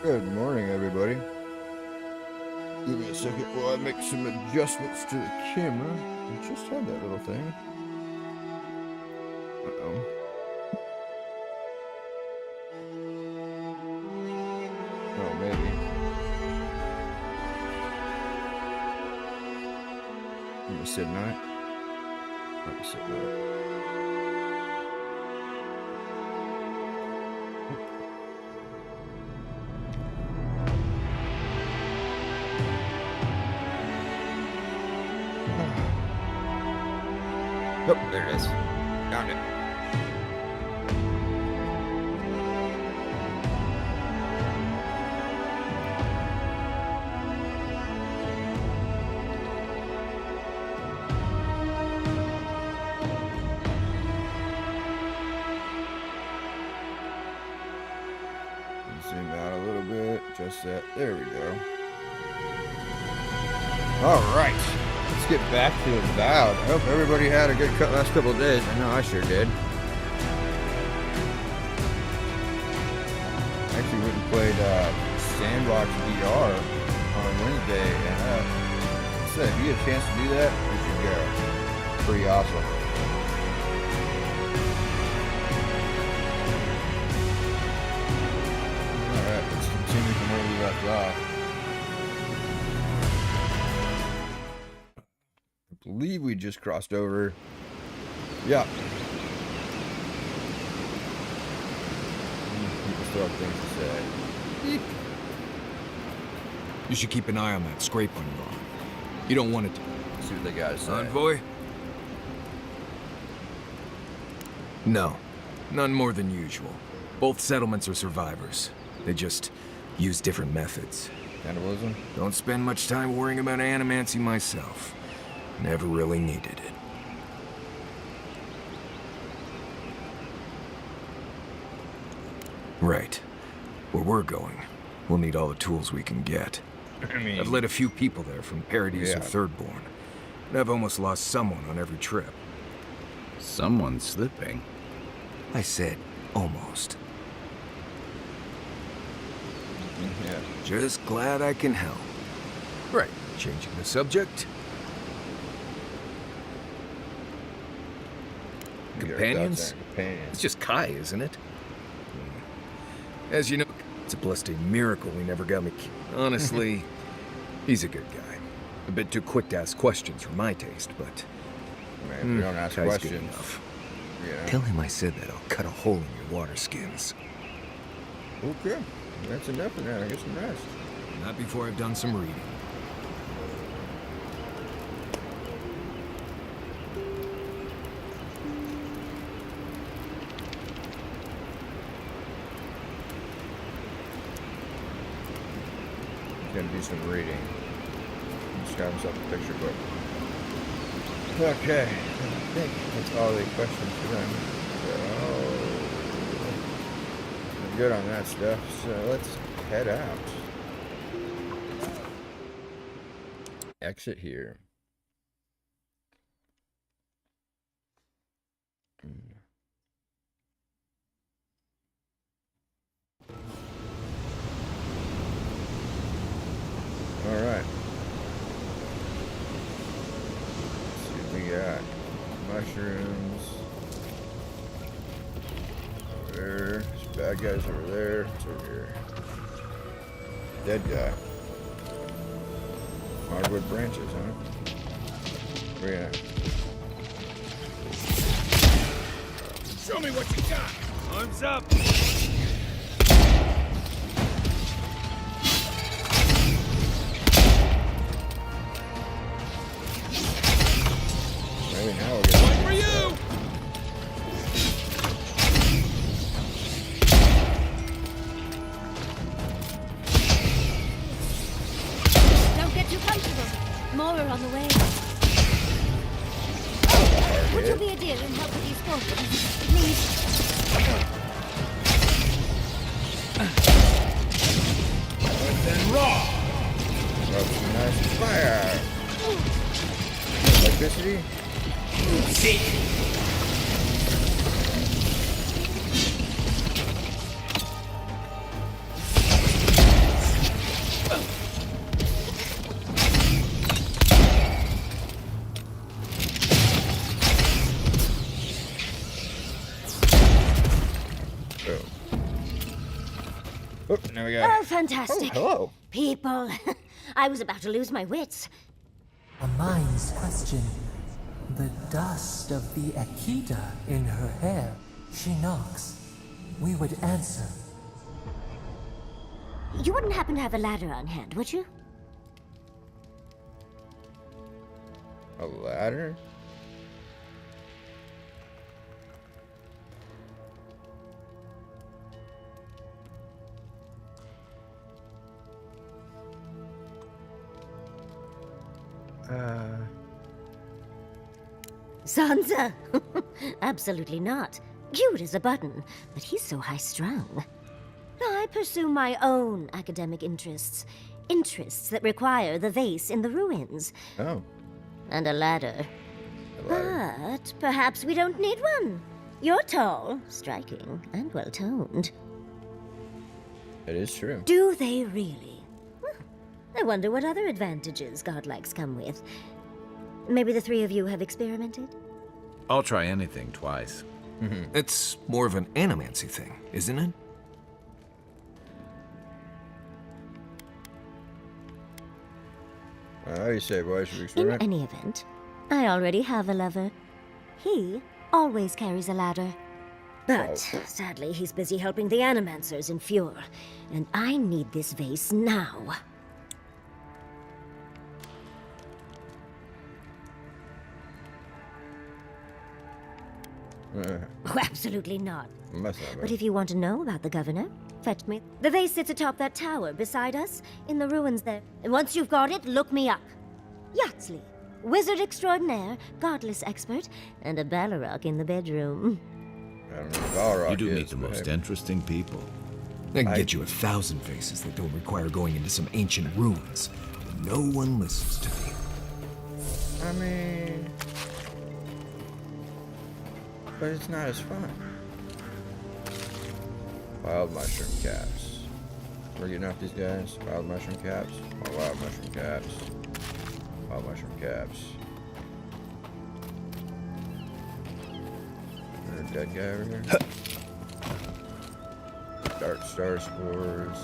Good morning, everybody. Give me a second while I make some adjustments to the camera. I just had that little thing. Uh-oh. Oh, maybe. Let me sit night. Let me sit night. Oh, there it is. Found it. Zoom out a little bit. Just that. There we go. All right. Let's get back to Avowed. I hope everybody had a good last couple of days. I know I sure did. Actually went and played Sandbox VR on Wednesday, and I said if you get a chance to do that, you should go. Pretty awesome. Alright, let's continue from where we left off. I believe we just crossed over. Yeah. People still have things to say. You should keep an eye on that scrape on your arm. You don't want it to. See what they got to say. Envoy? No. None more than usual. Both settlements are survivors. They just use different methods. Cannibalism? Don't spend much time worrying about animancy myself. Never really needed it. Right. Where we're going, we'll need all the tools we can get. I've led a few people there from Paradise or Thirdborn, and I've almost lost someone on every trip. Someone slipping? I said almost. Yeah. Just glad I can help. Right. Changing the subject. Companions? It's just Kai, isn't it? As you know, it's a blessed miracle we never got me. Honestly, he's a good guy. A bit too quick to ask questions for my taste, but... Man, we don't ask Kai's questions. good enough. Yeah. Tell him I said that I'll cut a hole in your water skins. Okay. That's enough of that. I get some rest. Not before I've done some reading. Gonna do some reading. Just got himself a picture book. Okay. I think that's all the questions for them. So, I'm good on that stuff. So let's head out. Exit here. All right. Let's see what we got. Mushrooms. Over there. There's bad guys over there. It's over here. Dead guy. Hardwood branches, huh? Where you at? Show me what you got! Arms up! Maybe now we'll get one for you! Don't get too comfortable. More are on the way. Would you be a dear and help with these portraits, please? Then raw! Rub some nice fire. Electricity? See? Oh, now we got. Oh, fantastic. Oh, hello. People. I was about to lose my wits. A mind's question. The dust of the Akita in her hair. She knocks. We would answer. You wouldn't happen to have a ladder on hand, would you? A ladder? Sansa? Absolutely not. Cute as a button, but he's so high-strung. I pursue my own academic interests. Interests that require the vase in the ruins. Oh. And a ladder. A ladder. But perhaps we don't need one. You're tall, striking, and well-toned. It is true. Do they really? I wonder what other advantages godlikes come with. Maybe the three of you have experimented? I'll try anything twice. It's more of an animancy thing, isn't it? How do you say, boys? Should we In experiment? any event, I already have a lover. He always carries a ladder. But, sadly, he's busy helping the Animancers in Fjord. And I need this vase now. Oh, absolutely not. Must not But be. if you want to know about the governor, fetch me. The vase sits atop that tower beside us, in the ruins there. And once you've got it, look me up. Yatsley, wizard extraordinaire, godless expert, and a Balrog in the bedroom. I don't know if Balrog You do is, meet the but most hey. interesting people. I can get you 1,000 vases that don't require going into some ancient ruins. But no one listens to me. I mean... But it's not as fun. Wild mushroom caps. We're getting off these guys. Wild mushroom caps. Oh, wild mushroom caps. Wild mushroom caps. Is there a dead guy over here? Dark star spores.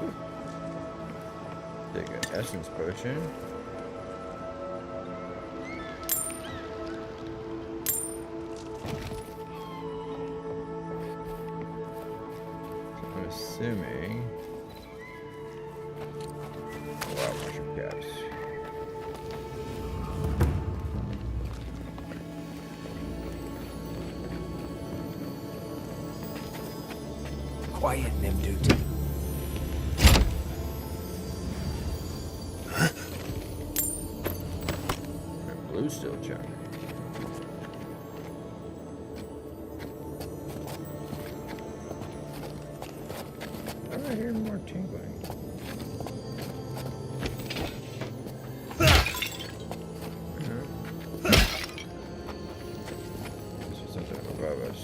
Ooh. Take an essence potion. I'm assuming. Wow, mushroom caps. Quiet, Nimdut. And blue still chunk. I hear more tinkling. This is something above us.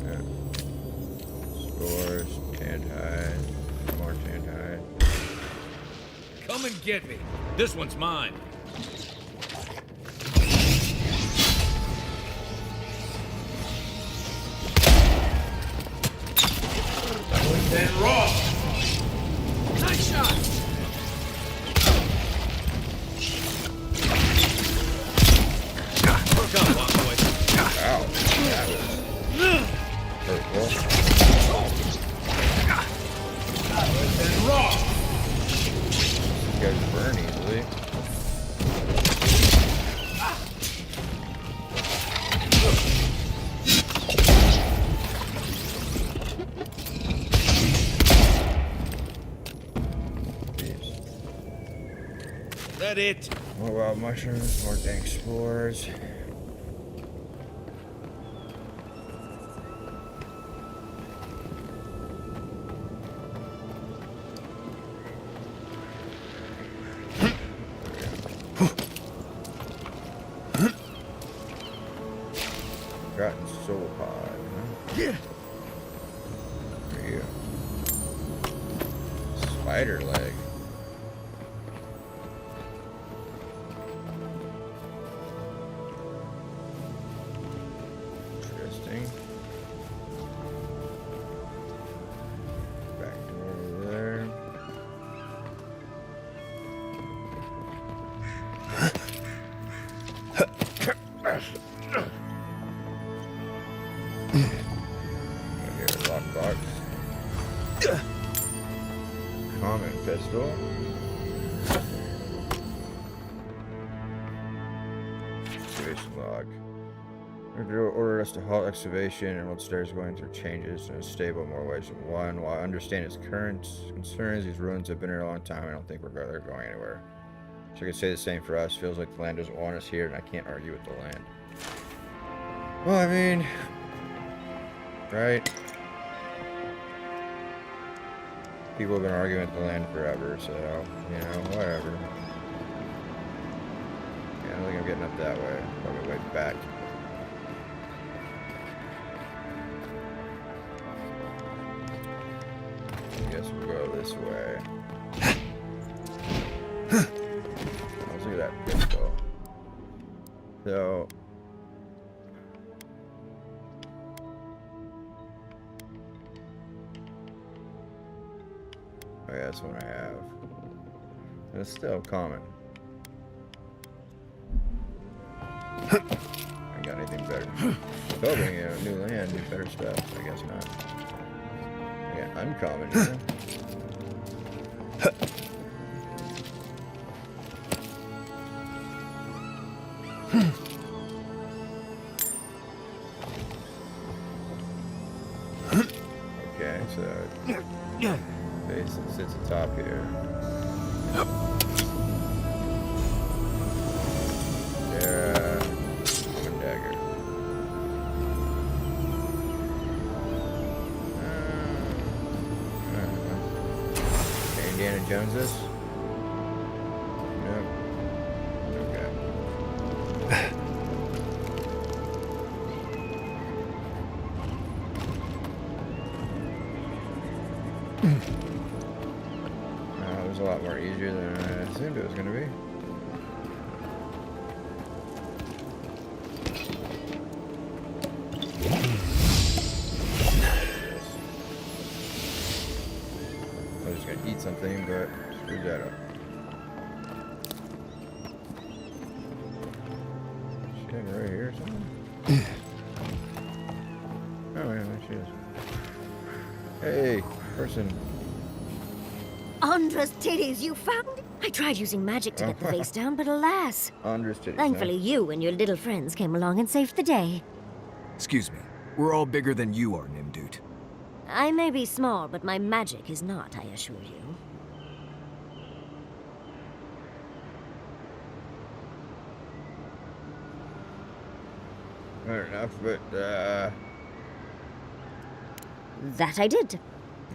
Yeah. Spores, tanned hide, more tanned hide. Come and get me. This one's mine. Then roll! Nice shot! Work on one, boys. Ow. That was hurtful. Then roll! These guys burn easily. That it? More wild mushrooms, more dank spores. Forgotten soul pod, huh? Yeah. For you. Spider leg. Interesting. Back door over there. Here, lockbox. Common pistol. Excavation log. Ordered us to halt excavation and while stairs going through changes and is stable in more ways than one. While I understand its current concerns, these ruins have been here a long time. I don't think they're going anywhere. So I could say the same for us. Feels like the land doesn't want us here, and I can't argue with the land. Well, I mean, right? People have been arguing with the land forever, so, you know, whatever. Yeah, I don't think I'm getting up that way. Probably way back. I guess we'll go this way. Let's look at that pistol. So... Oh yeah, that's one I have. And it's still common. I got anything better. Building a new land, new better stuff. I guess not. Yeah, uncommon. You know? Okay, so base sits atop here. Yeah, common dagger. Okay, Indiana Jones this? Nope. Okay. It was a lot more easier than I assumed it was going to be. I was just going to eat something, but screwed that up. Shit, right here or something? Oh, yeah, there she is. Hey, person. Andra's titties, you found it? I tried using magic to get the vase down, but alas. Andra's titties. Thankfully, huh? you and your little friends came along and saved the day. Excuse me. We're all bigger than you are, Nimdude. I may be small, but my magic is not, I assure you. Fair enough, but, That I did.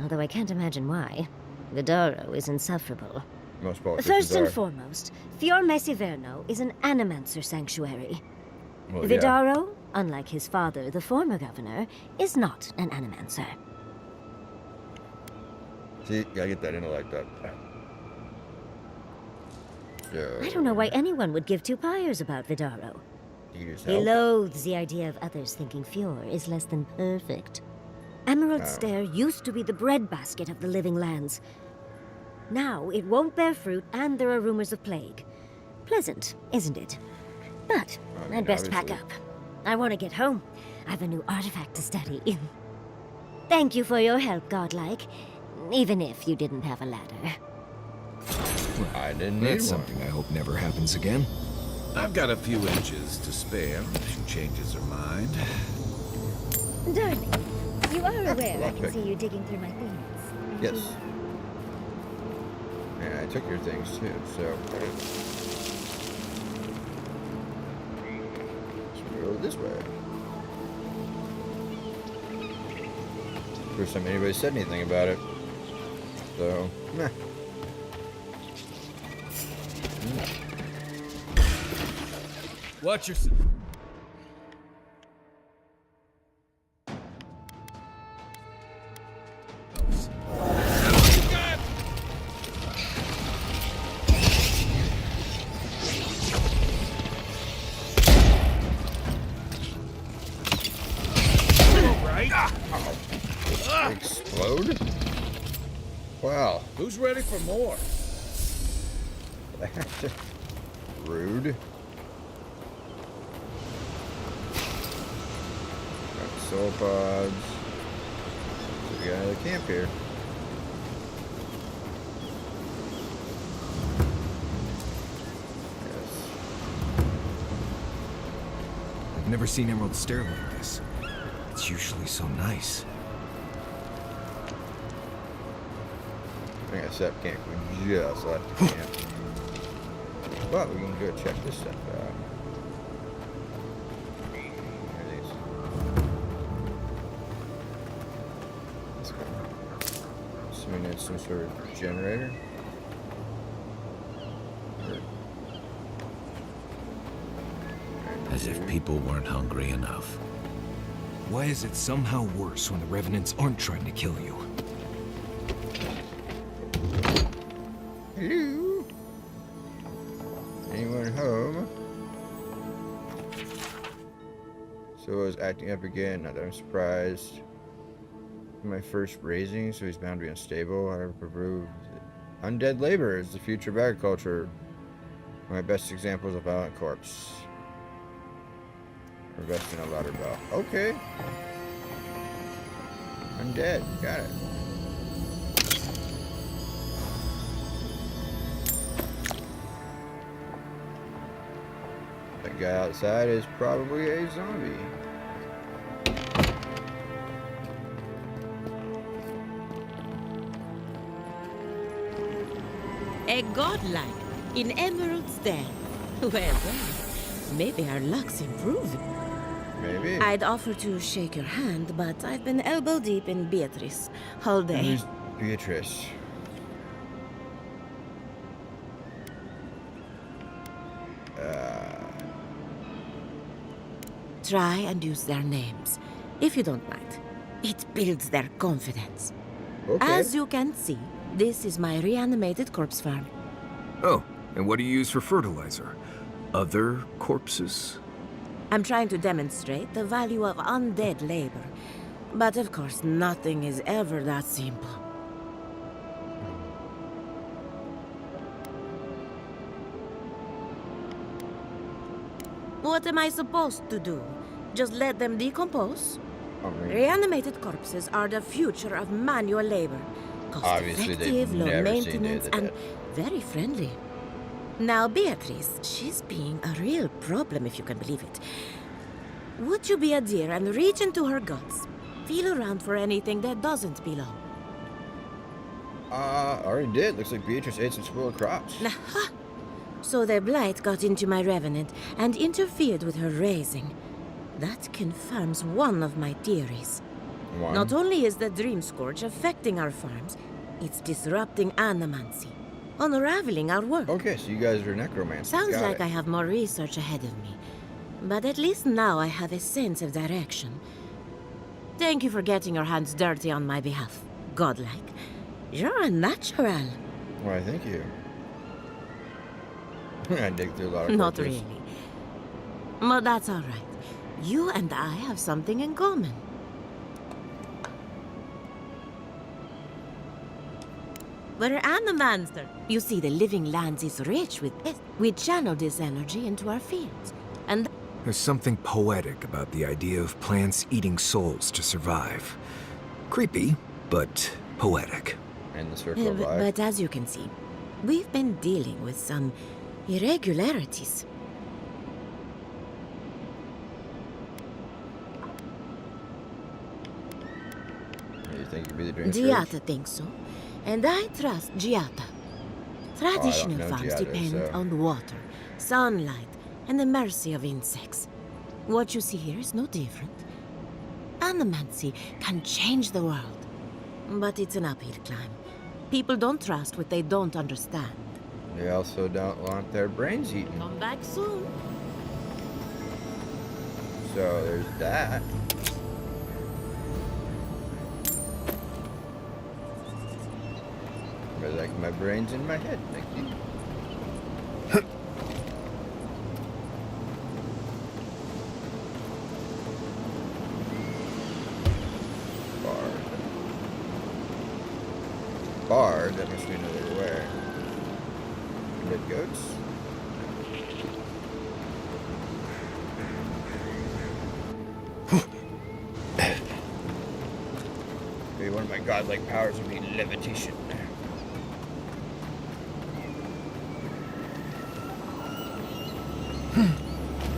Although I can't imagine why. Vidaro is insufferable. most politicians First and are. foremost, Fiorme Siverno is an animancer sanctuary. Well, yeah. Vidaro, unlike his father, the former governor, is not an animancer. See, gotta get that intellect up. So, I don't know why anyone would give two pyres about you just He help. loathes the idea of others thinking Fior is less than perfect. Emerald Stair used to be the breadbasket of the living lands. Now it won't bear fruit, and there are rumors of plague. Pleasant, isn't it? But I'd best pack up. I want to get home. I have a new artifact to study. Thank you for your help, Godlike. Even if you didn't have a ladder. I didn't need That's one. something I hope never happens again. I've got a few inches to spare if she changes her mind. Darling, you are aware I Lockpick. can see you digging through my things. Yes. And I took your things too, so. Let's go this way. First time anybody said anything about it. So, meh. Watch your... Explode? Wow. Who's ready for more? Rude. Got soul pods. So we got another camp here. Yes. I've never seen Emerald Stair like this. It's usually so nice. I think I set camp. We just left the camp. But we can go check this stuff out. What are these? Let's go. Assuming it's some sort of generator. Or- As if people weren't hungry enough. Why is it somehow worse when the Revenants aren't trying to kill you? Hello? Anyone home? So I was acting up again, not that I'm surprised. My first raising, so he's bound to be unstable. However, proved undead labor is the future of agriculture. My best example is a violent corpse. Invest in a ladder belt. Okay. Undead, got it. That guy outside is probably a zombie. A godlike in Emerald's Den. Well, maybe our luck's improving. Maybe. I'd offer to shake your hand, but I've been elbow deep in Beatrice all day. Who's Beatrice? Try and use their names, if you don't mind. It builds their confidence. Okay. As you can see, this is my reanimated corpse farm. Oh, and what do you use for fertilizer? Other corpses? I'm trying to demonstrate the value of undead labor. But of course, nothing is ever that simple. What am I supposed to do? Just let them decompose? I mean, Reanimated corpses are the future of manual labor. Obviously, they've Cost-effective, low never seen maintenance, Day of the and Dead. very friendly. Now, Beatrice, she's being a real problem, if you can believe it. Would you be a dear and reach into her guts? Feel around for anything that doesn't belong. already did. Looks like Beatrice ate some spoiled crops. Aha! So their blight got into my revenant and interfered with her raising. That confirms one of my theories. One. Not only is the Dream Scourge affecting our farms, it's disrupting animancy, unraveling our work. Okay, so you guys are necromancers. Sounds Got like it. I have more research ahead of me. But at least now I have a sense of direction. Thank you for getting your hands dirty on my behalf, godlike. You're a natural. Why, thank you. I dig through a lot of Not corpses. really. But that's all right. You and I have something in common. We're animancer. You see, the living lands is rich with it. We channel this energy into our fields. And There's something poetic about the idea of plants eating souls to survive. Creepy, but poetic. And the circle of life. but as you can see, we've been dealing with some irregularities. You think you'd be the dream Giata thinks so, and I trust Giata. Traditional know farms Giata, depend so- on water, sunlight, and the mercy of insects. What you see here is no different. Animancy can change the world, but it's an uphill climb. People don't trust what they don't understand. They also don't want their brains eaten. Come back soon. So there's that. But like my brain's in my head, like you. Bard, that must be another way. Dead goats. Maybe one of my godlike powers would be levitation.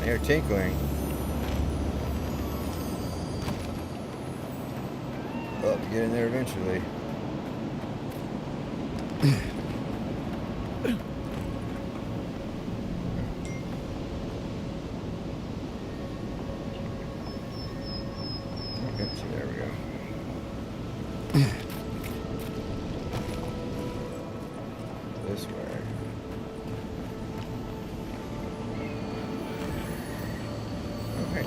They're tinkling. Well, get in there eventually. Okay, so there we go. This way. Okay.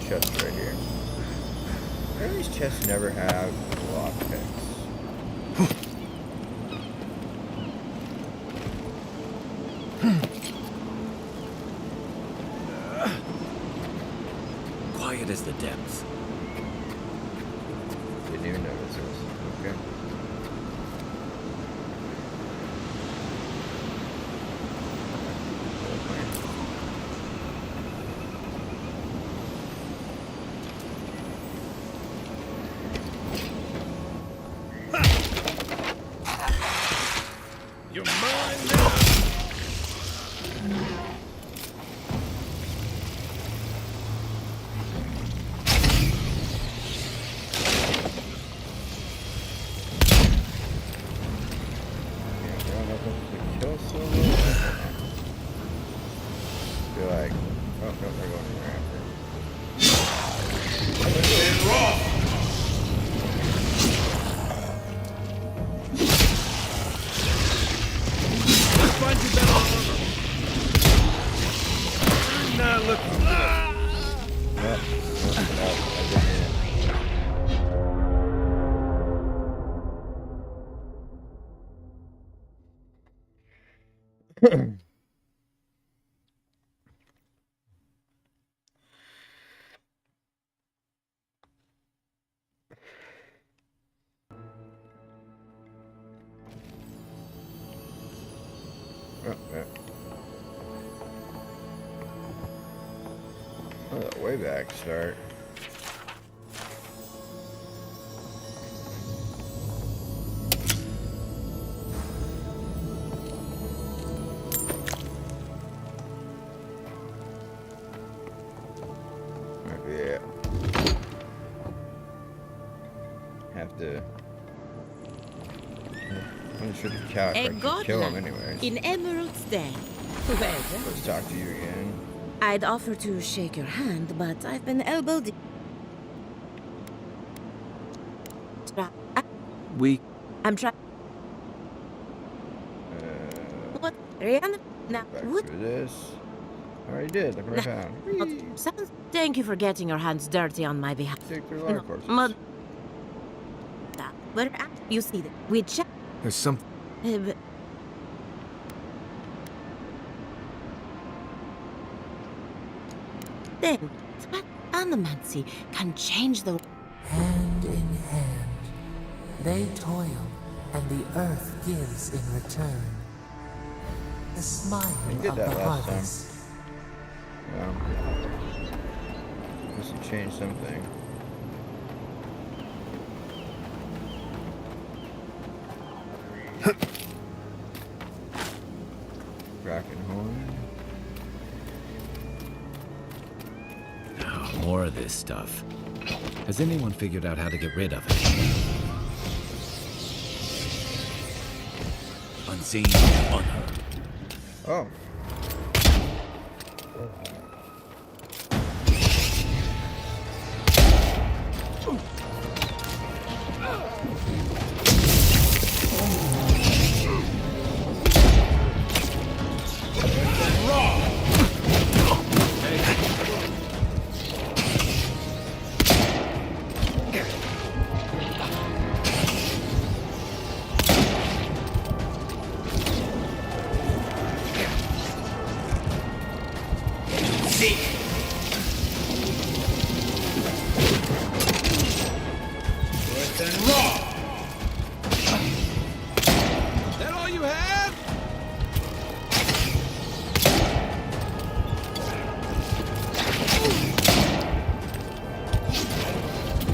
Chest right here. Why do these chests never have lockpicks? Quiet as the depths. Didn't even notice this. Okay. You're mine now. Kill someone? Feel like, oh no, they're going in there after. And raw. Let's find you better armor. Nah, look. No, I didn't. Oh, way back start. Might be it. Have to. I'm sure the cow A if I can kill him godlike anyways. in Emerald's Den. Well, Let's talk to you again. I'd offer to shake your hand, but I've been elbowed. I'm trying. What? Rihanna? Now, Back what? through this. I already did. Look what I found. Thank you for getting your hands dirty on my behalf. Dig through water courses. Where you see that we check. There's some... Then, but animancy can change the. Hand in hand, they toil and the earth gives in return. The smile You did of that the last time. harvest. Must have changed something. Kraken horn. Oh, more of this stuff. Has anyone figured out how to get rid of it? Unseen, unheard. Oh. That all you have?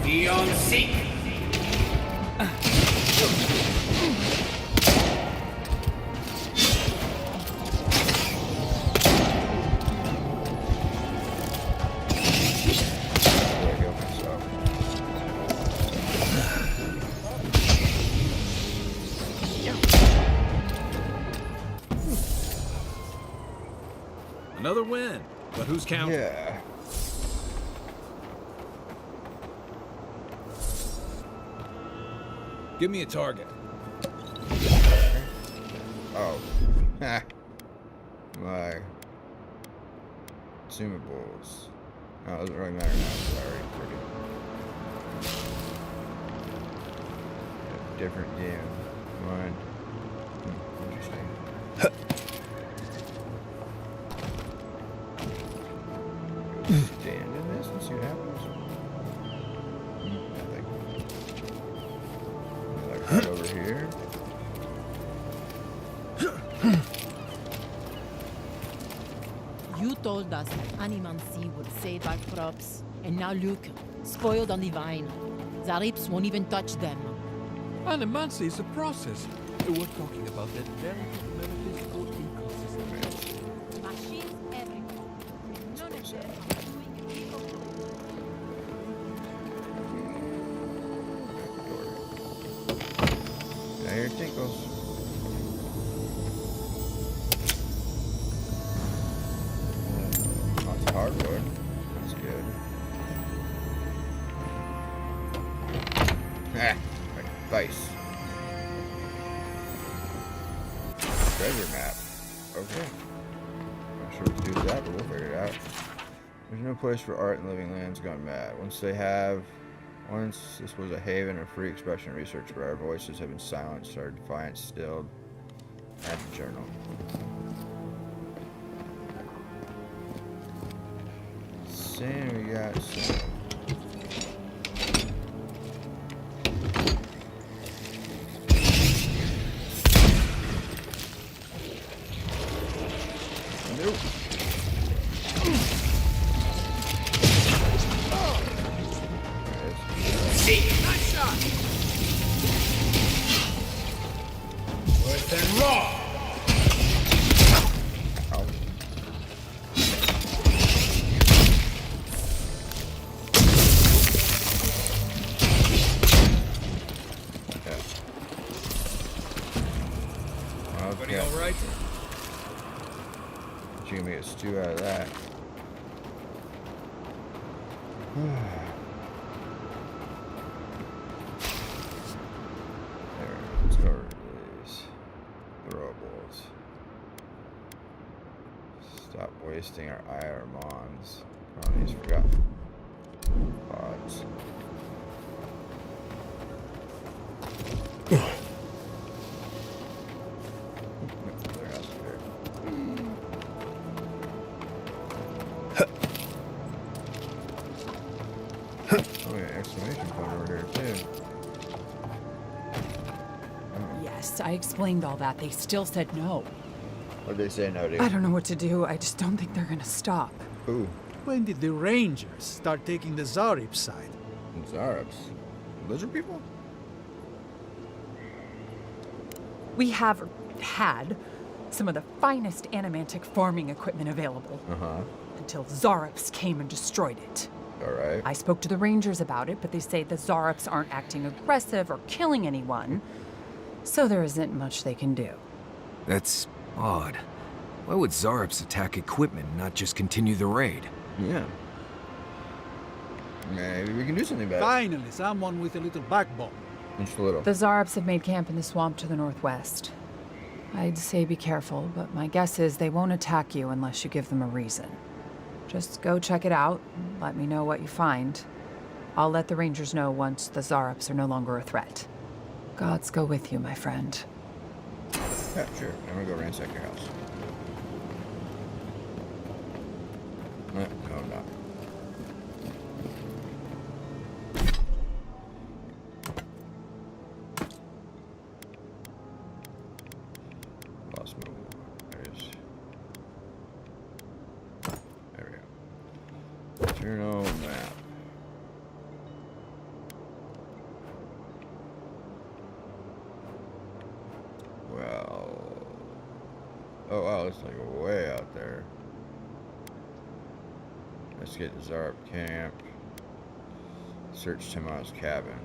Beyond seek. Where I go myself. Another win. But who's counting? Yeah. Give me a target. Oh. Ha. My consumables. No, it doesn't really matter now. 'Cause I already took it. Different game. Mind. Interesting. Stand in this and see what happens. Nothing. Like right over here. You told us that animancy would save our crops, and now look, spoiled on the vine. Zarips won't even touch them. Animancy is a process. We're talking about that very metaphysical ecosystem. Machines everywhere. None of them are doing a legal Now here it tinkles. Lots of hardwood. That's good. Ah, like dice. Treasure map. Okay. Not sure what to do with that, but we'll figure it out. There's no place for art in living lands gone mad. Once this was a haven of free expression and research, but our voices have been silenced, our defiance stilled. Add to journal. Saying we got some. Nope. Nice shot. Worse than raw. Ow. Everybody Okay. all right? You can make a stew out of that. There, let's go over these throwables. Stop wasting our IR mons on these forgotten pods. Another house up here. Oh yeah, exclamation point over here too. Oh. Yes, I explained all that. They still said no. What'd they say no, dude? I don't know what to do. I just don't think they're gonna stop. Ooh, When did the Rangers start taking the Zarib side? Zarabs. Lizard people? We have had some of the finest animantic farming equipment available. Uh-huh. Until Zarops came and destroyed it. Alright. I spoke to the Rangers about it, but they say the Zarops aren't acting aggressive or killing anyone. So there isn't much they can do. That's odd. Why would Zarops attack equipment and not just continue the raid? Yeah. Maybe we can do something about it. Finally, someone with a little backbone. Just a little. The Zarops have made camp in the swamp to the northwest. I'd say be careful, but my guess is they won't attack you unless you give them a reason. Just go check it out and let me know what you find. I'll let the Rangers know once the Zarops are no longer a threat. Gods go with you, my friend. Yeah, sure. I'm gonna go ransack your house. No, I'm not. Lost move. There it is. There we go. Journal map. Well. Oh wow, it's like way out there. Let's get to Zarb camp. Search Timo's cabin.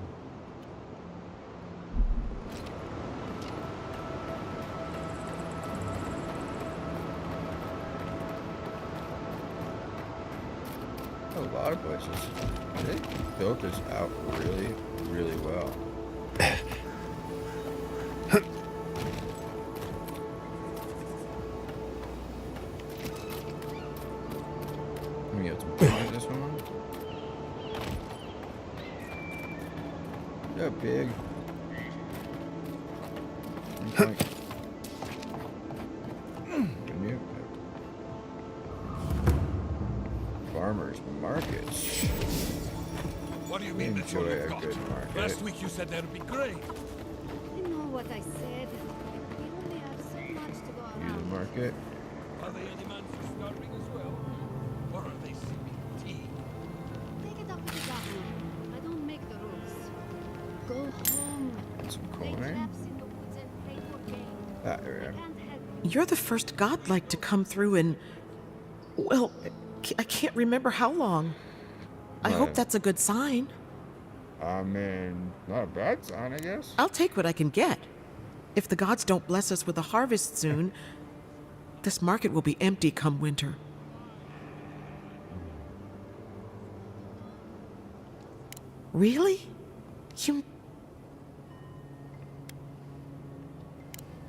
A lot of places. They built this out really, really well. Let me get some points on this one. Yeah, big. Point. Farmers markets. What do you mean that's all Enjoy you've a got? good market. Last week you said that'd be great. You know what I said. We only have so much to go Use around. the market. Are they any man for starving as well? Or are they sipping tea? Take it up with the governor. I don't make the rules. Go home. Some Lay coin. traps in the woods and pray for gain. Ah, there we I go. can't help You're the first godlike to come through in, well, I can't remember how long. I hope Right. that's a good sign. I mean, not a bad sign, I guess. I'll take what I can get. If the gods don't bless us with a harvest soon, this market will be empty come winter. Really? You...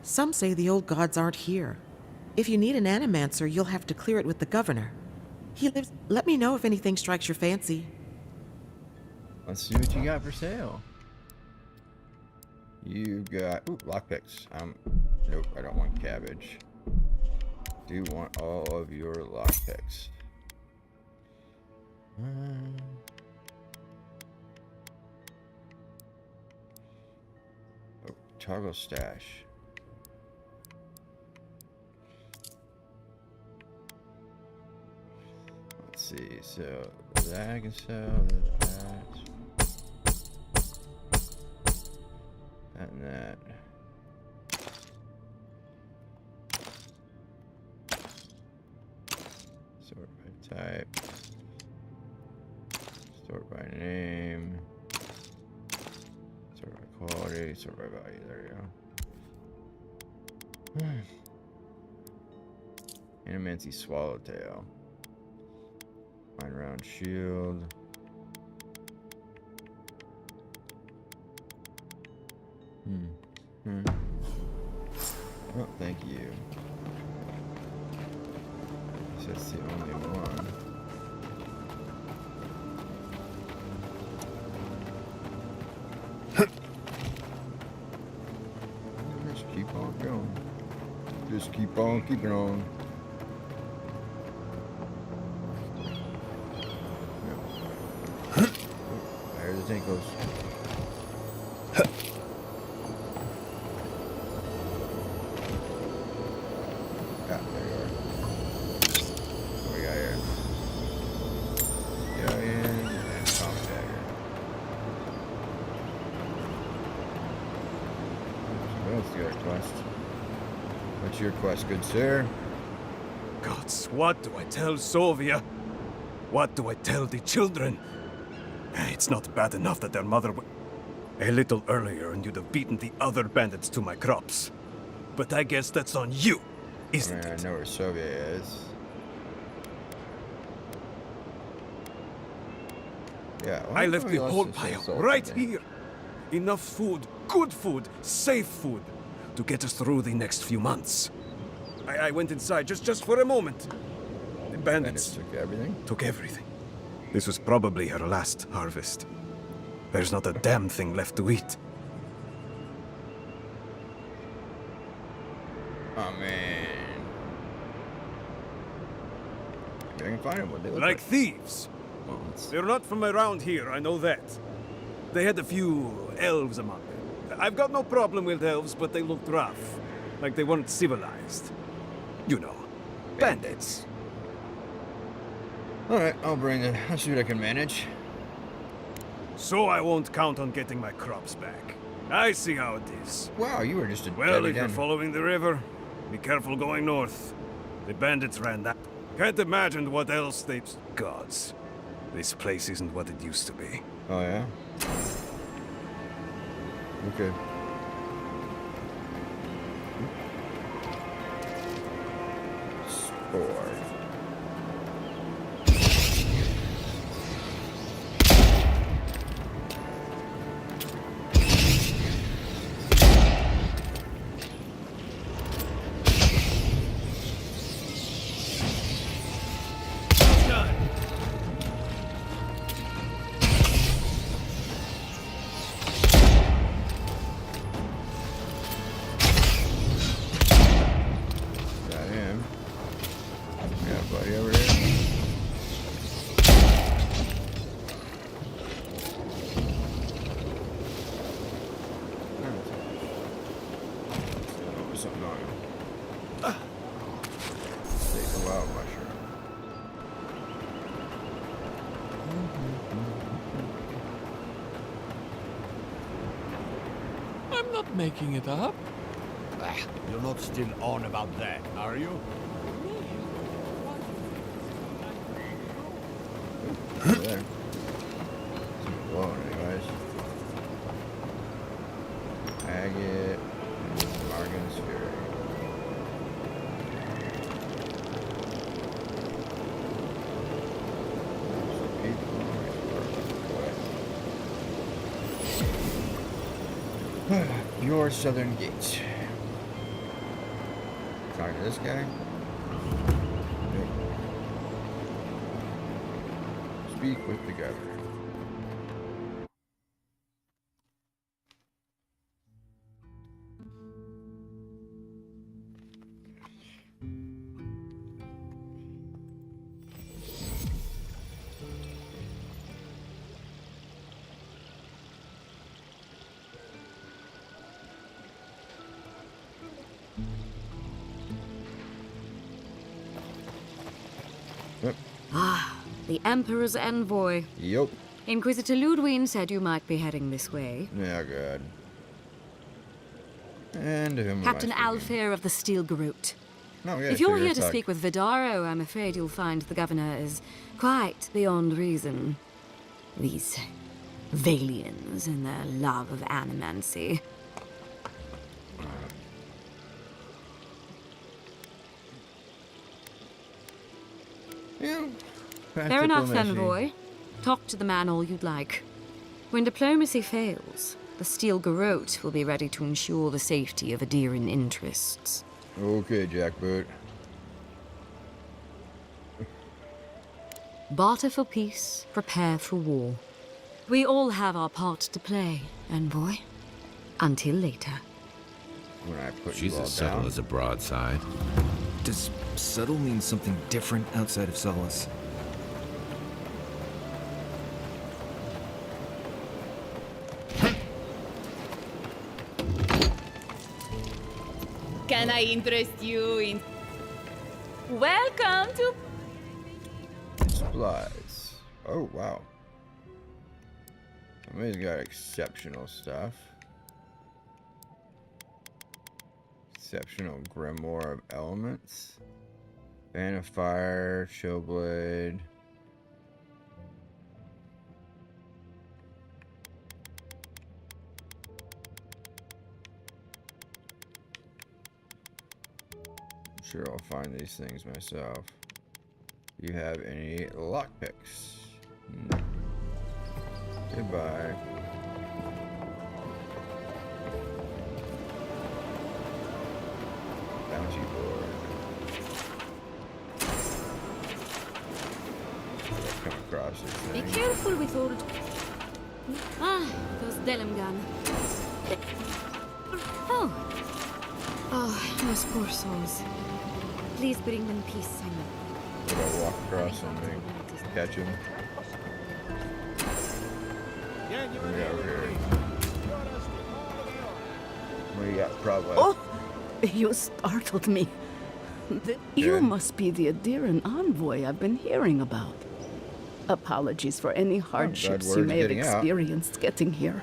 Some say the old gods aren't here. If you need an animancer, you'll have to clear it with the governor. He lives... Let me know if anything strikes your fancy. Let's see what you got for sale. You got lockpicks. Nope, I don't want cabbage. Do want all of your lockpicks. Toggle stash. Let's see. So that I can sell. That and that. Sort by type. Sort by name. Sort by quality. Sort by value. There you go. Animancy Swallowtail. Fine round shield. Oh, thank you. So that's the only one. Just keep on going. Just keep on keeping on. There the tank goes. What's your quest, good sir? Gods, what do I tell Sovia? What do I tell the children? It's not bad enough that their mother a little earlier and you'd have beaten the other bandits to my crops. But I guess that's on you, isn't it? I know where Soviet is. Yeah, I left the whole pile right here. Enough food, good food, safe food, to get us through the next few months. I went inside just for a moment. The bandits took everything? Took everything. This was probably her last harvest. There's not a damn thing left to eat. Oh, man. Maybe I can find them. What they look Like thieves. Well, They're not from around here, I know that. They had a few elves among them. I've got no problem with elves, but they looked rough. Like they weren't civilized. You know, bandits. Alright, I'll bring it. I'll see what I can manage. So I won't count on getting my crops back. I see how it is. Wow, you were just a Well, deadly if you're den. following the river, be careful going north. The bandits ran that. Can't imagine what else they... Gods. This place isn't what it used to be. Oh, yeah? Okay. Spore. I'm not making it up. You're not still on about that, are you? There. Blowing, anyways. Agate and Morgan's Fury. Your southern gate. Talk to this guy. Nope. Speak with the governor. The Emperor's envoy. Yup. Inquisitor Ludwig said you might be heading this way. Yeah, good. And whom Captain am I speaking? Alfair of the Steel Garrote. Oh, yeah, If you're sure, here to talk. speak with Vidaro, I'm afraid you'll find the governor is quite beyond reason. These Valians and their love of animancy. Yeah. Fair enough, Diplomacy. envoy. Talk to the man all you'd like. When diplomacy fails, the Steel Garrote will be ready to ensure the safety of Adirian interests. Okay, Jackboot. Barter for peace, prepare for war. We all have our part to play, envoy. Until later. When I put She's you all as subtle down. as a broadside. Does subtle mean something different outside of Solace? Can I interest you in... Welcome to... Supplies. Oh, wow. Somebody's got exceptional stuff. Exceptional Grimoire of Elements. Fan of Fire, Showblade. I'm sure I'll find these things myself. Do you have any lockpicks? No. Goodbye. Bounty board. I've come across these Be things. careful with all... Ah, those Delimgan. Oh. Oh, those poor souls. Please bring them peace, Simon. If I walk across them and catch him. What do we got over here? What do you got? Probably. Oh, you startled me. You must be the Adiran envoy I've been hearing about. Apologies for any hardships you may have experienced getting here.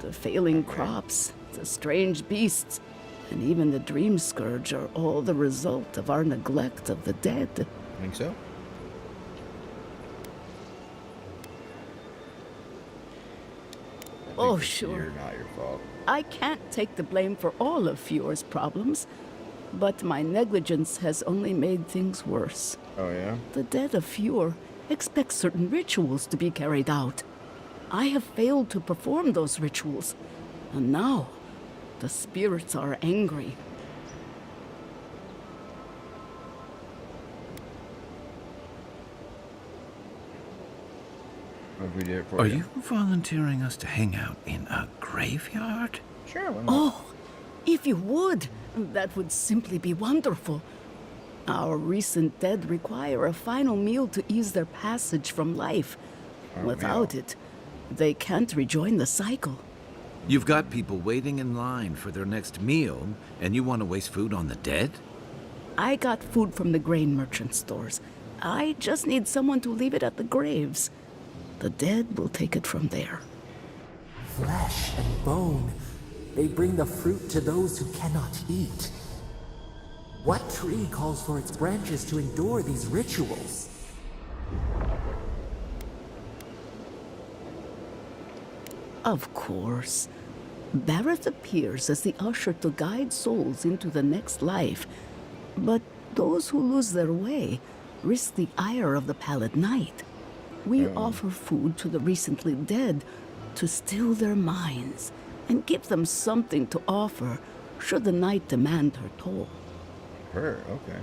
The failing crops, the strange beasts, and even the dream scourge are all the result of our neglect of the dead. Think so? Oh, sure. You're not your fault. I can't take the blame for all of Fiore's problems, but my negligence has only made things worse. Oh, yeah? The dead of Fiore expect certain rituals to be carried out. I have failed to perform those rituals, and now the spirits are angry. What we did it for Are you volunteering us to hang out in a graveyard? Sure, why not? Oh, if you would, that would simply be wonderful. Our recent dead require a final meal to ease their passage from life. Without it, they can't rejoin the cycle. You've got people waiting in line for their next meal, and you want to waste food on the dead? I got food from the grain merchant stores. I just need someone to leave it at the graves. The dead will take it from there. Flesh and bone. They bring the fruit to those who cannot eat. What tree calls for its branches to endure these rituals? Of course. Barrett appears as the usher to guide souls into the next life. But those who lose their way risk the ire of the Pallid Knight. We offer food to the recently dead to still their minds and give them something to offer should the knight demand her toll. Her, okay.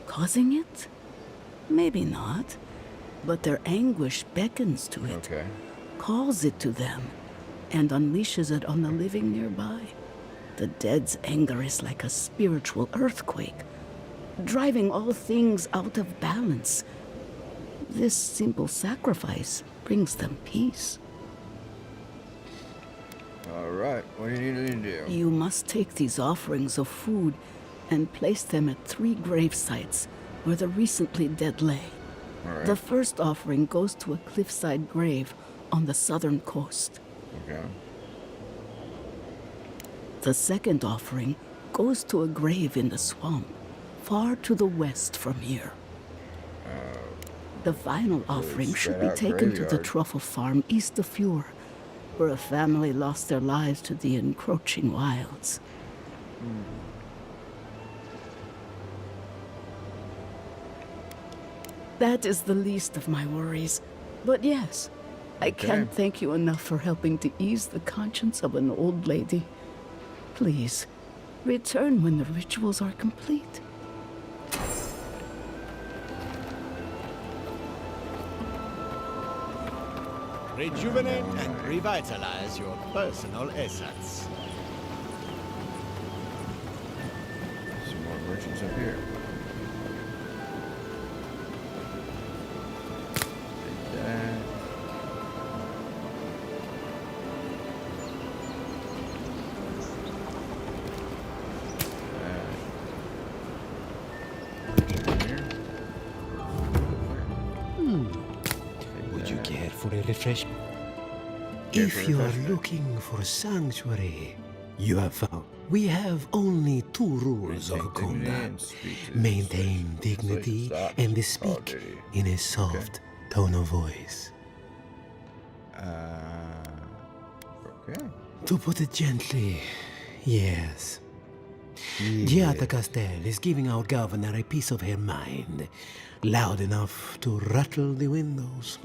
Causing it? Maybe not. But their anguish beckons to it, calls it to them, and unleashes it on the living nearby. The dead's anger is like a spiritual earthquake, driving all things out of balance. This simple sacrifice brings them peace. Alright, what do you need to do? You must take these offerings of food and place them at 3 grave sites where the recently dead lay. Alright. The first offering goes to a cliffside grave on the southern coast. Okay. The second offering goes to a grave in the swamp, far to the west from here. The final offering should be taken to the truffle farm east of Fiore, where a family lost their lives to the encroaching wilds. That is the least of my worries. But yes, I can't thank you enough for helping to ease the conscience of an old lady. Please, return when the rituals are complete. Rejuvenate and revitalize your personal assets. Some more merchants up here. Take that. refreshment. Care If for you are refreshment. looking for sanctuary, you have found. We have only two rules of conduct. Maintain dignity and speak in a soft tone of voice. Okay. To put it gently, yes. Giada Castel is giving our governor a piece of her mind, loud enough to rattle the windows.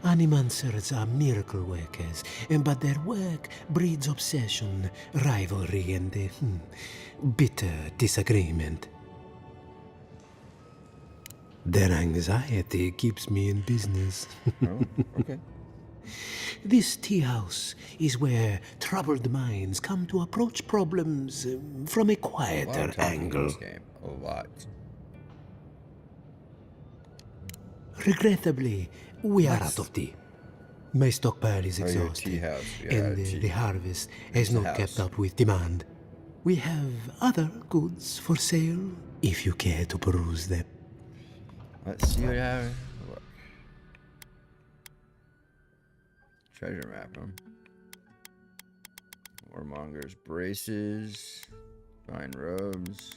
Animancers are miracle workers, but their work breeds obsession, rivalry, and bitter disagreement. Their anxiety keeps me in business. Oh, okay. This tea house is where troubled minds come to approach problems from a quieter angle. This game. A lot. Regrettably, we are out of tea. My stockpile is Oh, your exhausted, tea house. Yeah, and tea. the harvest has the not kept house. up with demand. We have other goods for sale, if you care to peruse them. Let's see what happens. Look. Treasure map, huh? Warmonger's braces. Fine robes.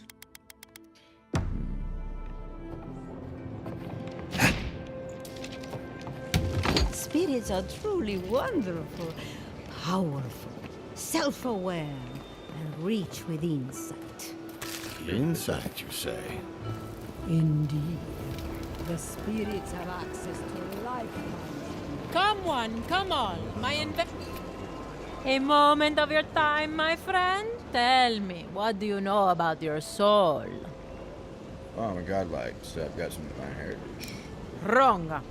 Spirits are truly wonderful, powerful, self-aware, and rich with insight. Insight, you say? Indeed. The spirits have access to life. Come one, come all. A moment of your time, my friend. Tell me, what do you know about your soul? Oh my god, like, so I've got some divine heritage. Wrong.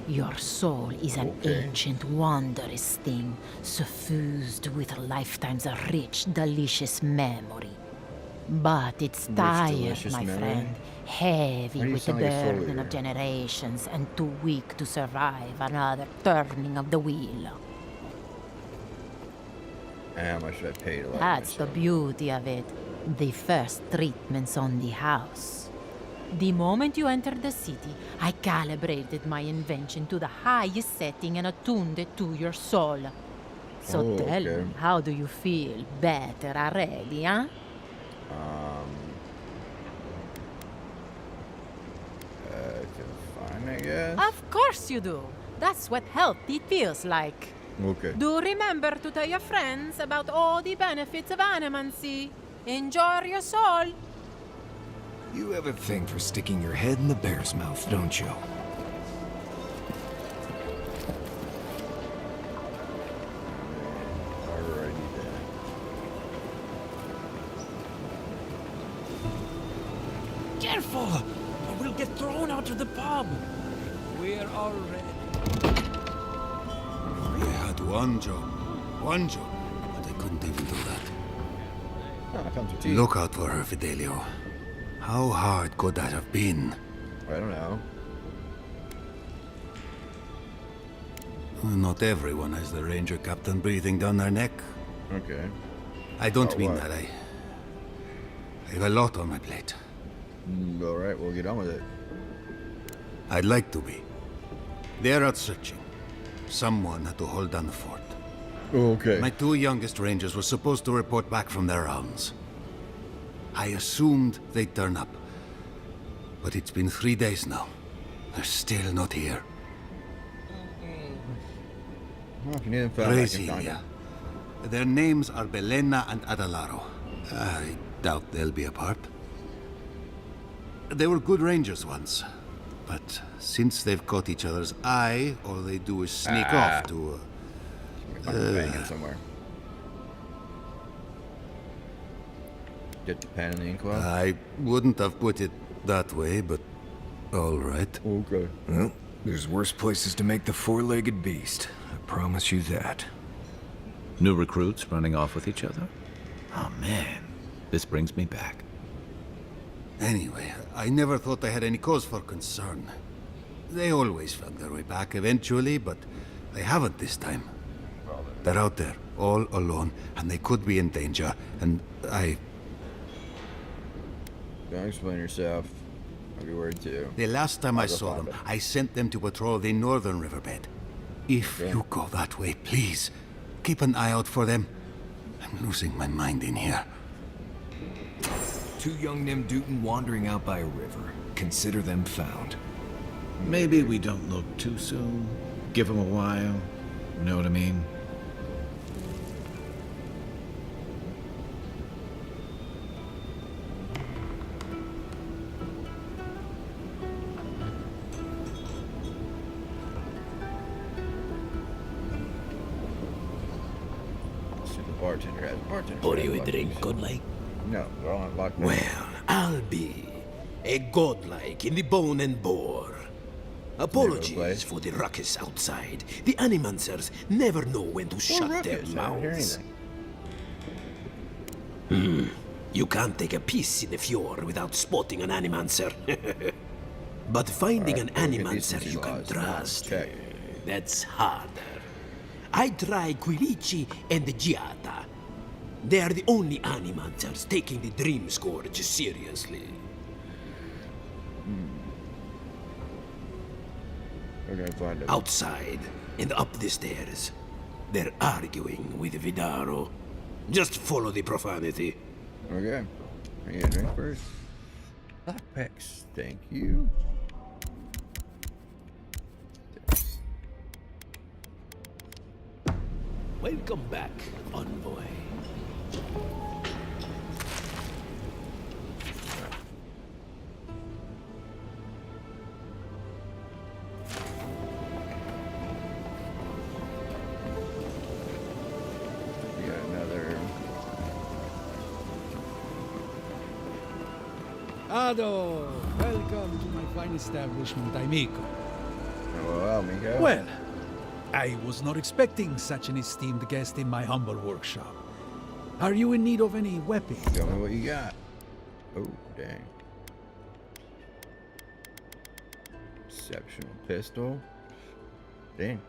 Your soul is an Okay. ancient, wondrous thing, suffused with lifetimes of rich, delicious memory. But it's Rich, tired, delicious my memory? friend, Why heavy do you with the sound like a soul burden eater? of generations, and too weak to survive another turning of the wheel. And how much should I pay to like That's the beauty of it. The first treatments on the house. The moment you entered the city, I calibrated my invention to the highest setting and attuned it to your soul. So Oh, tell okay. me, how do you feel? Better already, huh? Fine, I guess. Of course you do. That's what healthy feels like. Okay. Do remember to tell your friends about all the benefits of animancy. Enjoy your soul. You have a thing for sticking your head in the bear's mouth, don't you? Alrighty then. Careful! Or we'll get thrown out of the pub. We're already. We had one job, but I couldn't even do that. Oh, comes with tea. Look out for her, Fidelio. How hard could that have been? I don't know. Not everyone has the ranger captain breathing down their neck. Okay. I don't Oh, mean what? that. I have a lot on my plate. Alright, we'll get on with it. I'd like to be. They're out searching. Someone had to hold down the fort. Okay. My two youngest rangers were supposed to report back from their rounds. I assumed they'd turn up. But it's been 3 days now. They're still not here. Well, if you need them found, I can find Brasilia. them. Their names are Belena and Adalaro. I doubt they'll be apart. They were good rangers once. But since they've caught each other's eye, all they do is sneak off to... Banging somewhere. Get the pen and the ink well? I wouldn't have put it that way, but all right. Okay. Well, there's worse places to make the four-legged beast. I promise you that. New recruits running off with each other? Oh man, this brings me back. Anyway, I never thought I had any cause for concern. They always found their way back eventually, but they haven't this time. They're out there, all alone, and they could be in danger, and I... Don't explain yourself. I'll be worried too. The last time I saw them, I sent them to patrol the northern riverbed. If you go that way, please, keep an eye out for them. I'm losing my mind in here. 2 young Nimdutan wandering out by a river. Consider them found. Maybe we don't look too soon. Give them a while. Know what I mean? Bartender has bartender. Pour you a drink, godlike? No, we're all unlocked. Well, I'll be a godlike in the bone and bore. Apologies for the ruckus outside. The animancers never know when to shut their mouths. You can't take a piece in the fjord without spotting an animancer. But finding an animancer you can trust, that's harder. I try Quilici and Giata. They are the only animancers taking the Dream Scourge seriously. We're gonna find them. Outside and up the stairs. They're arguing with Vidaro. Just follow the profanity. Okay. I need a drink first. Lockpicks, thank you. Welcome back, envoy. We got another. Ado, welcome to my fine establishment, amico. Oh, well, amigo. Well, I was not expecting such an esteemed guest in my humble workshop. Are you in need of any weapons? Tell me what you got. Oh, dang. Exceptional pistol. Dang.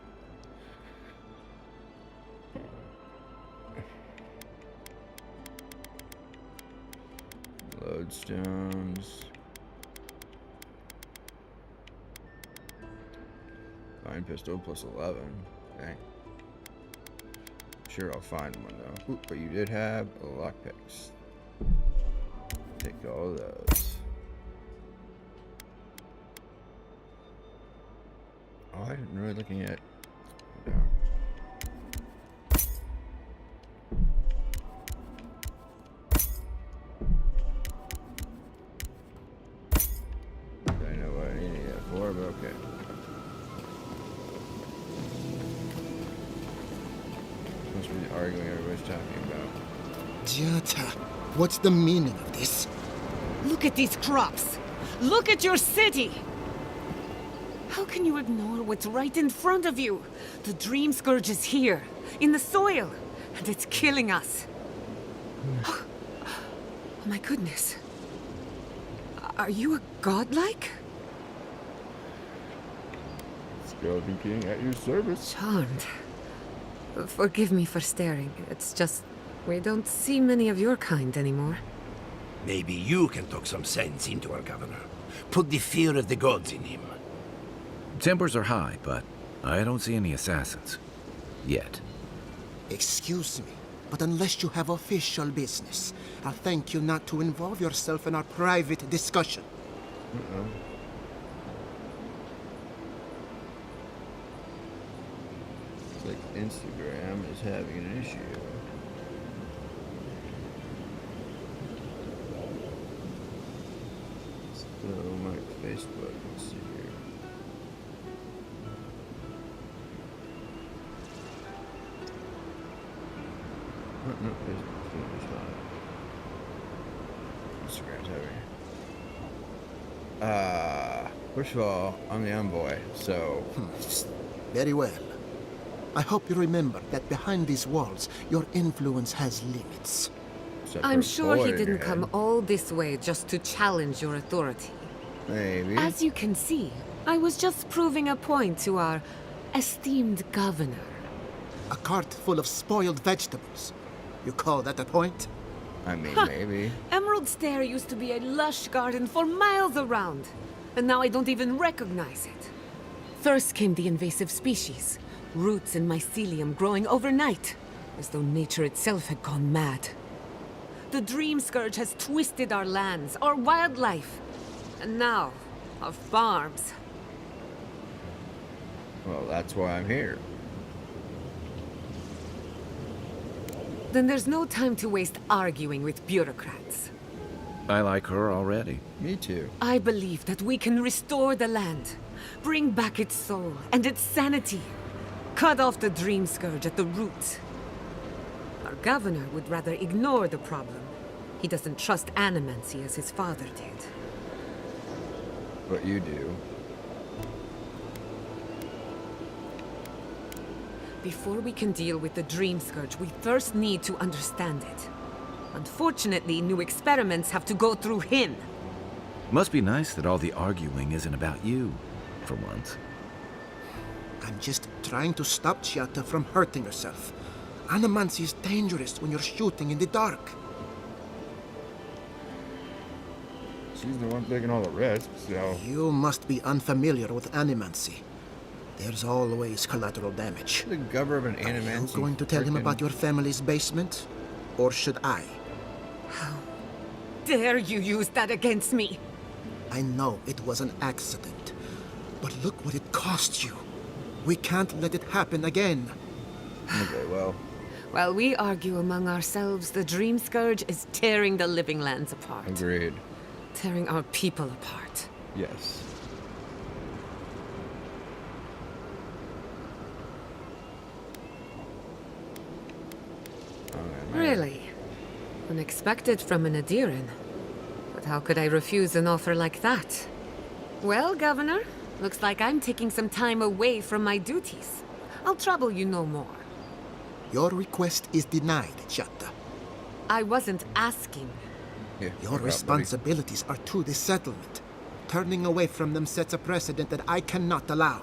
Lodestones. Fine pistol plus 11. Dang. Sure, I'll find one though. Ooh, but you did have a lockpicks. Take all of those. Oh, I didn't really looking at. No. I know what I needed that for, but okay. Must be the arguing everybody's talking about. Giata, what's the meaning of this? Look at these crops! Look at your city! How can you ignore what's right in front of you? The Dream Scourge is here, in the soil, and it's killing us. Oh my goodness. Are you a godlike? Skeleton King at your service. Charmed. Forgive me for staring. It's just, we don't see many of your kind anymore. Maybe you can talk some sense into our governor. Put the fear of the gods in him. Tempers are high, but I don't see any assassins. Yet. Excuse me, but unless you have official business, I'll thank you not to involve yourself in our private discussion. Uh-oh. It's like Instagram is having an issue. So my Facebook, let's see here. No, Facebook's doing just fine. Instagram's heavy. First of all, I'm the envoy, so... Very well. I hope you remember that behind these walls, your influence has limits. I'm sure he didn't come all this way just to challenge your authority. Maybe. As you can see, I was just proving a point to our esteemed governor. A cart full of spoiled vegetables. You call that a point? I mean, Ha! maybe. Emerald Stair used to be a lush garden for miles around, and now I don't even recognize it. First came the invasive species, roots and mycelium growing overnight, as though nature itself had gone mad. The Dream Scourge has twisted our lands, our wildlife, and now, our farms. Well, that's why I'm here. Then there's no time to waste arguing with bureaucrats. I like her already. Me too. I believe that we can restore the land, bring back its soul and its sanity, cut off the Dream Scourge at the root. Our governor would rather ignore the problem. He doesn't trust animancy as his father did. But you do. Before we can deal with the Dream Scourge, we first need to understand it. Unfortunately, new experiments have to go through him. Must be nice that all the arguing isn't about you, for once. I'm just trying to stop Giatta from hurting herself. Animancy is dangerous when you're shooting in the dark. She's the one taking all the risks, so... You must be unfamiliar with animancy. There's always collateral damage. The governor of an animancy. Are you going to tell him about your family's basement? Or should I? How dare you use that against me? I know it was an accident. But look what it cost you. We can't let it happen again. Okay, well... While we argue among ourselves, the Dream Scourge is tearing the living lands apart. Agreed. Tearing our people apart. Yes. Really? Unexpected from an Adiran. But how could I refuse an offer like that? Well, Governor, looks like I'm taking some time away from my duties. I'll trouble you no more. Your request is denied, Giatta. I wasn't asking. Your responsibilities are to the settlement. Turning away from them sets a precedent that I cannot allow.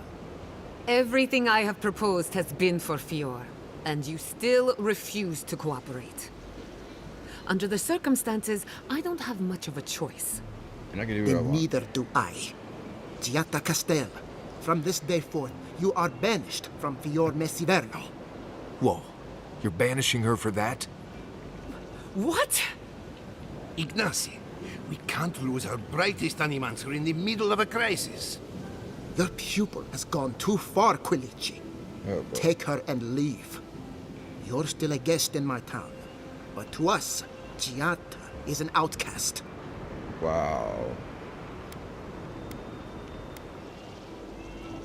Everything I have proposed has been for Fior, and you still refuse to cooperate. Under the circumstances, I don't have much of a choice. And I can do what I Then want. neither do I. Giatta Castel, from this day forth, you are banished from Fior Messiverno. Whoa, you're banishing her for that? What? Ignacy, we can't lose our brightest animancer in the middle of a crisis. Your pupil has gone too far, Quilici. Take her and leave. You're still a guest in my town, but to us, Giatta is an outcast. Wow.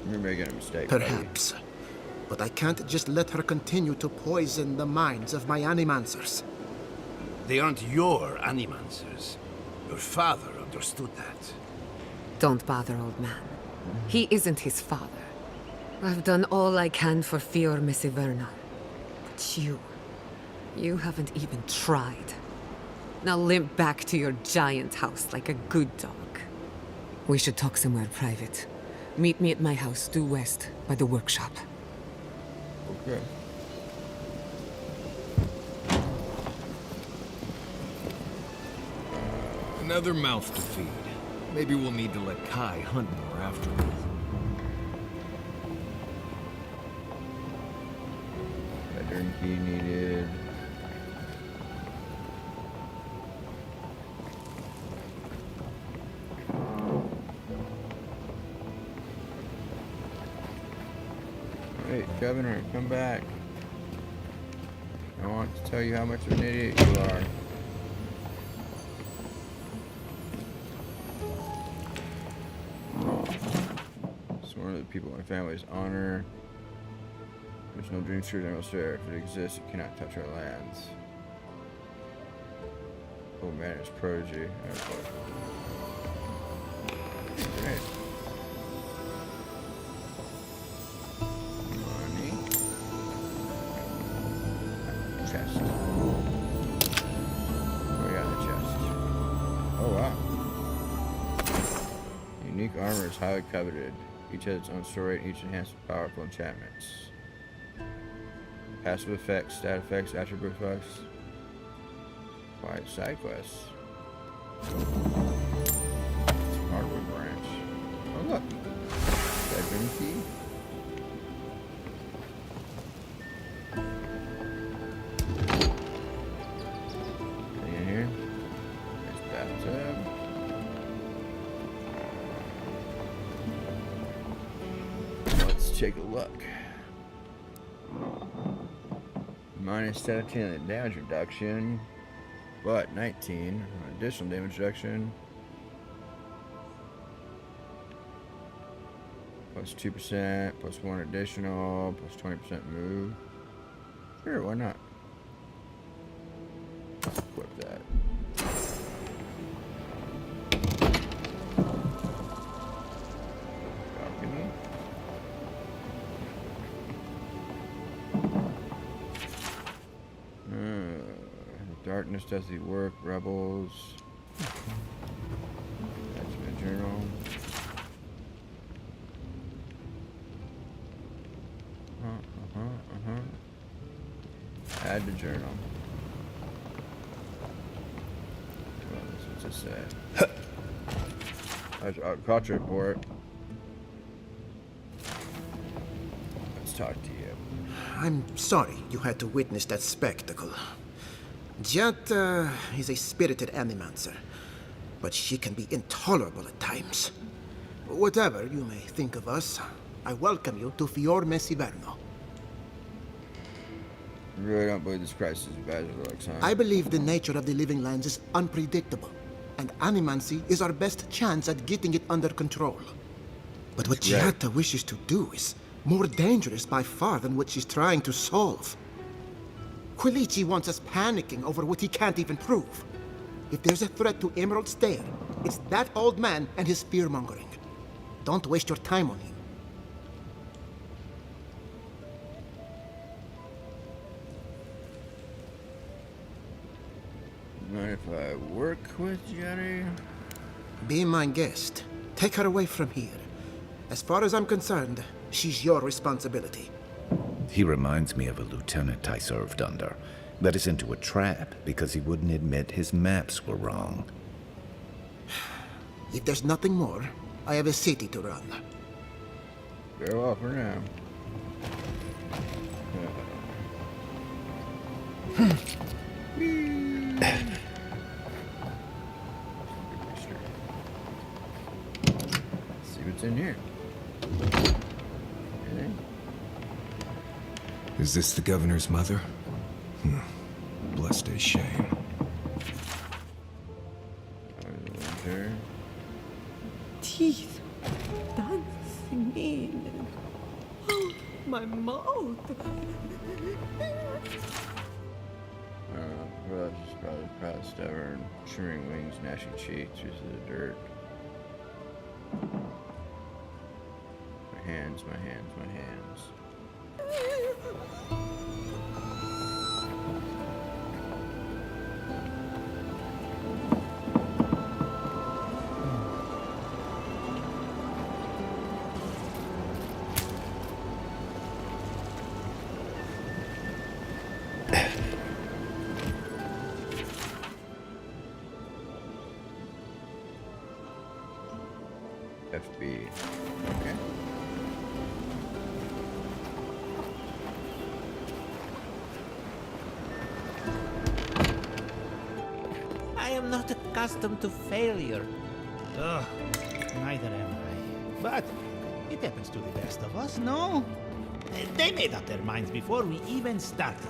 You're making a mistake, Perhaps. buddy. But I can't just let her continue to poison the minds of my animancers. They aren't your animancers. Your father understood that. Don't bother, old man. He isn't his father. I've done all I can for Fior Messiverno. But you haven't even tried. Now limp back to your giant house like a good dog. We should talk somewhere private. Meet me at my house due west by the workshop. Okay. Another mouth to feed. Maybe we'll need to let Kai hunt more after all. Bedroom key needed. Wait, Governor, come back. I want to tell you how much of an idiot you are. Sworn to the people in my family's honor. There's no dream scourge I will share. If it exists, it cannot touch our lands. Oh man, it's prodigy. Okay. Great. Money. Chest. Oh yeah, the chest. Oh wow. Unique armor is highly coveted. Each has its own story and each enhanced with powerful enchantments. Passive effects, stat effects, attribute effects. Quiet side quests. Hardwood branch. Oh look. Bedroom key. Anything in here? Nice bathtub. Let's take a look. Minus 17 on the damage reduction, but 19 on additional damage reduction. Plus 2%, plus 1 additional, plus 20% move. Sure, why not? Let's equip that. Balcony. Darkness does the work. Rebels. That's my journal. Add to journal. What's it say? Culture report. Let's talk to you. I'm sorry you had to witness that spectacle. Giatta is a spirited animancer, but she can be intolerable at times. Whatever you may think of us, I welcome you to Fiorme Siverno. I really don't believe this crisis is as bad as it looks, huh? I believe the nature of the living lands is unpredictable, and animancy is our best chance at getting it under control. But what Giatta wishes to do is more dangerous by far than what she's trying to solve. Quilici wants us panicking over what he can't even prove. If there's a threat to Emerald Stair, it's that old man and his fear-mongering. Don't waste your time on him. Mind if I work with Jenny? Be my guest. Take her away from here. As far as I'm concerned, she's your responsibility. He reminds me of a lieutenant I served under. Led us into a trap because he wouldn't admit his maps were wrong. If there's nothing more, I have a city to run. Very well for now. See what's in here. Anything? Is this the governor's mother? Blessed a shame. Teeth dancing in. Oh, my mouth. Brush is probably proudest ever, and shimmering wings, gnashing cheeks, through the dirt. My hands, my hands, my hands. FB. Okay. I am not accustomed to failure. Ugh, neither am I. But it happens to the best of us, no? They made up their minds before we even started.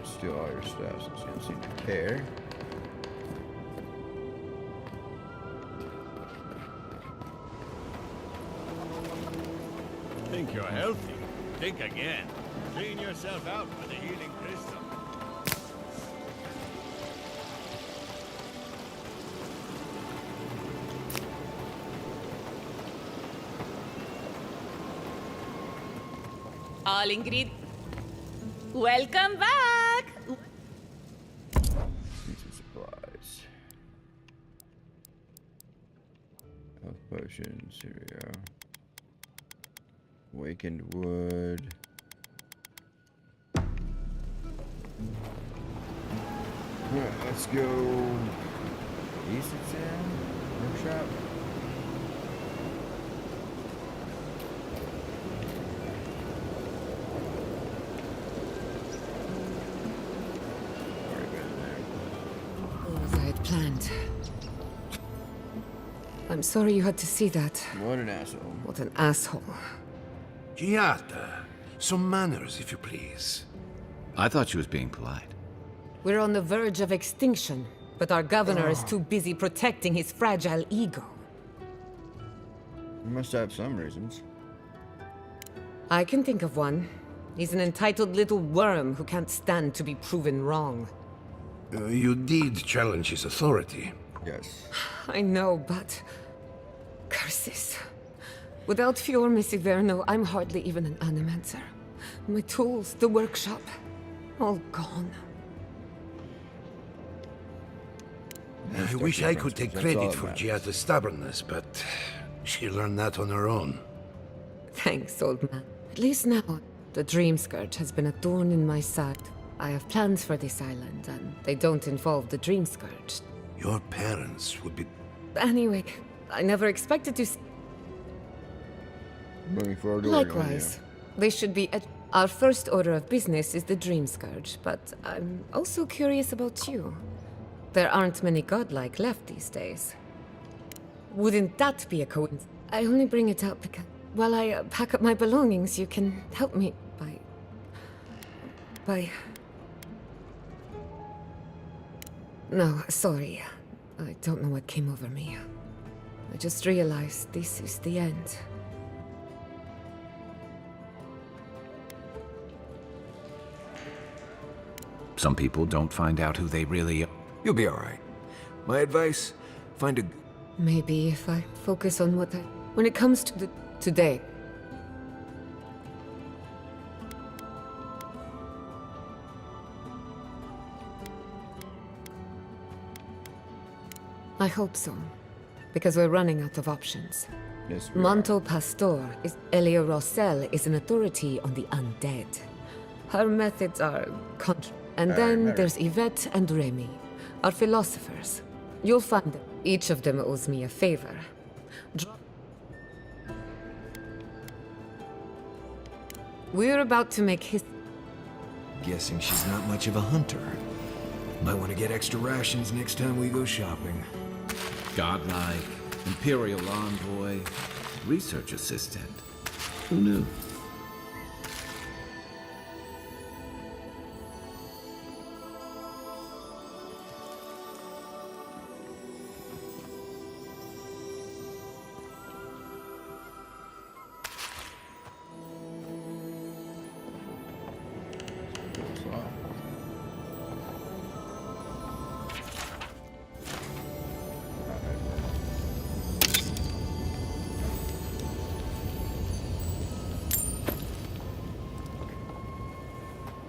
Steal all your stuff since you don't seem to care. Think you're healthy? Think again. Clean yourself out with a healing crystal. All ingredient. Welcome back. These are supplies. Health potions, here we go. Awakened wood. Alright, let's go east of town. Workshop. As I had planned. I'm sorry you had to see that. What an asshole. What an asshole. Giata, some manners, if you please. I thought she was being polite. We're on the verge of extinction, but our governor is too busy protecting his fragile ego. You must have some reasons. I can think of one. He's an entitled little worm who can't stand to be proven wrong. You did challenge his authority. Yes. I know, but... curses. Without Fior Messiverno, I'm hardly even an animancer. My tools, the workshop, all gone. I wish I could take credit for Giata's stubbornness, but she learned that on her own. Thanks, old man. At least now, the Dream Scourge has been a thorn in my side. I have plans for this island, and they don't involve the Dream Scourge. Your parents would be... Anyway, I never expected to... Moving forward. Likewise. They should be at... Our first order of business is the Dream Scourge, but I'm also curious about you. There aren't many godlike left these days. Wouldn't that be a coincidence? I only bring it up because... while I pack up my belongings, you can help me by... No, sorry. I don't know what came over me. I just realized this is the end. Some people don't find out who they really are. You'll be alright. My advice, find a... Maybe if I focus on what I... When it comes to the... today. I hope so. Because we're running out of options. Yes, Manto Pastor is... Elia Rossell is an authority on the undead. Her methods are... And then there's Yvette and Remy, our philosophers. You'll find them. Each of them owes me a favor. We're about to make his... Guessing she's not much of a hunter. Might want to get extra rations next time we go shopping. Godlike, Imperial envoy, research assistant. Who knew?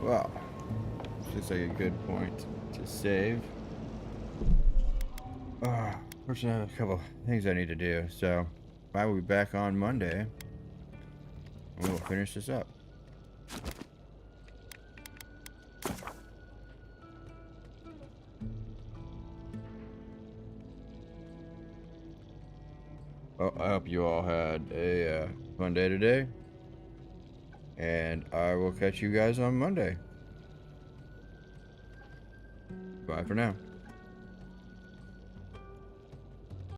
Well, looks like a good point to save. Unfortunately, I have a couple things I need to do, so I will be back on Monday, and we'll finish this up. Well, I hope you all had a fun day today. And I will catch you guys on Monday. Bye for now.